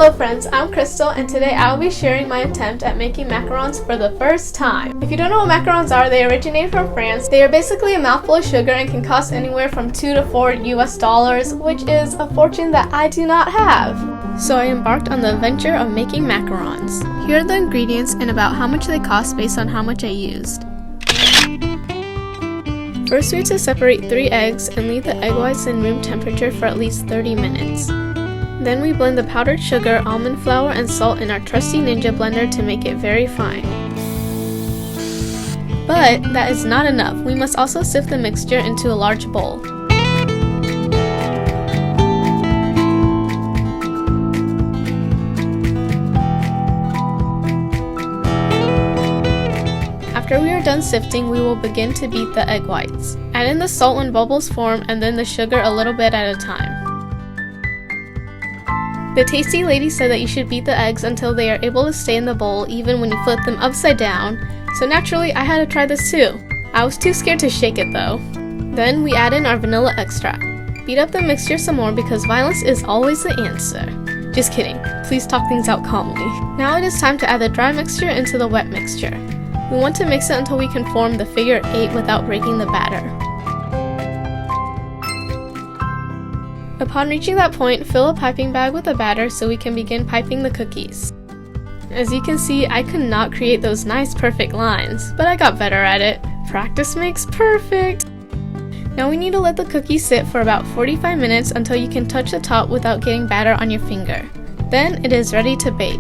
Hello friends, I'm Crystal and today I will be sharing my attempt at making macarons for the first time. If you don't know what macarons are, they originate from France. They are basically a mouthful of sugar and can cost anywhere from $2 to $4 US, which is a fortune that I do not have. So I embarked on the adventure of making macarons. Here are the ingredients and about how much they cost based on how much I used. First we have to separate 3 eggs and leave the egg whites in room temperature for at least 30 minutes. Then we blend the powdered sugar, almond flour, and salt in our trusty Ninja blender to make it very fine. But that is not enough. We must also sift the mixture into a large bowl. After we are done sifting, we will begin to beat the egg whites. Add in the salt when bubbles form and then the sugar a little bit at a time. The tasty lady said that you should beat the eggs until they are able to stay in the bowl even when you flip them upside down, so naturally I had to try this too. I was too scared to shake it though. Then we add in our vanilla extract. Beat up the mixture some more because violence is always the answer. Just kidding, please talk things out calmly. Now it is time to add the dry mixture into the wet mixture. We want to mix it until we can form the figure 8 without breaking the batter. Upon reaching that point, fill a piping bag with the batter so we can begin piping the cookies. As you can see, I could not create those nice perfect lines, but I got better at it. Practice makes perfect! Now we need to let the cookies sit for about 45 minutes until you can touch the top without getting batter on your finger. Then it is ready to bake.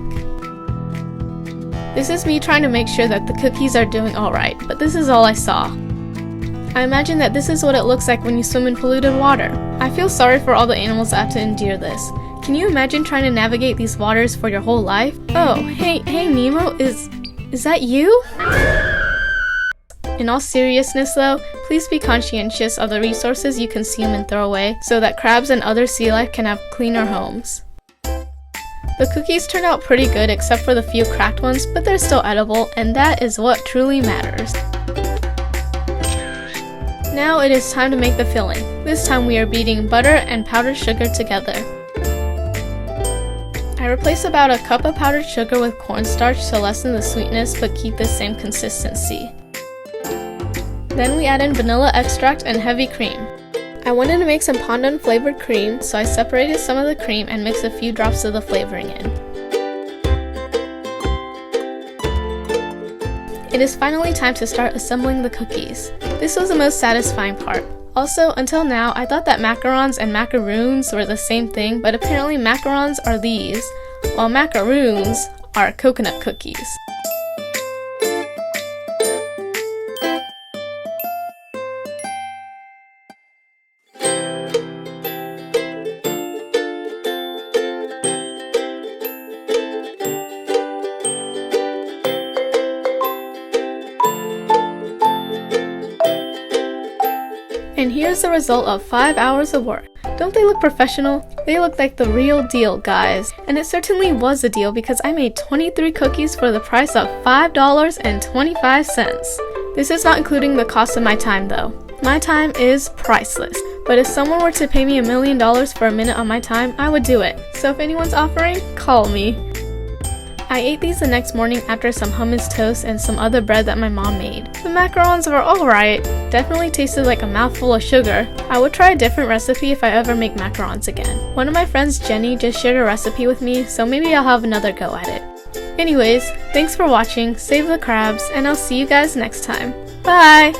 This is me trying to make sure that the cookies are doing alright, but this is all I saw. I imagine that this is what it looks like when you swim in polluted water. I feel sorry for all the animals that have to endure this. Can you imagine trying to navigate these waters for your whole life? Oh, hey Nemo, is that you? In all seriousness though, please be conscientious of the resources you consume and throw away so that crabs and other sea life can have cleaner homes. The cookies turned out pretty good except for the few cracked ones, but they're still edible, and that is what truly matters. Now it is time to make the filling. This time we are beating butter and powdered sugar together. I replace about a cup of powdered sugar with cornstarch to lessen the sweetness but keep the same consistency. Then we add in vanilla extract and heavy cream. I wanted to make some pandan flavored cream, so I separated some of the cream and mixed a few drops of the flavoring in. It is finally time to start assembling the cookies. This was the most satisfying part. Also, until now, I thought that macarons and macaroons were the same thing, but apparently macarons are these, while macaroons are coconut cookies. And here's the result of 5 hours of work. Don't they look professional? They look like the real deal, guys. And it certainly was a deal because I made 23 cookies for the price of $5.25. This is not including the cost of my time though. My time is priceless. But if someone were to pay me $1 million for a minute of my time, I would do it. So if anyone's offering, call me. I ate these the next morning after some hummus toast and some other bread that my mom made. The macarons were alright. Definitely tasted like a mouthful of sugar. I would try a different recipe if I ever make macarons again. One of my friends, Jenny, just shared a recipe with me, so maybe I'll have another go at it. Anyways, thanks for watching, save the crabs, and I'll see you guys next time. Bye!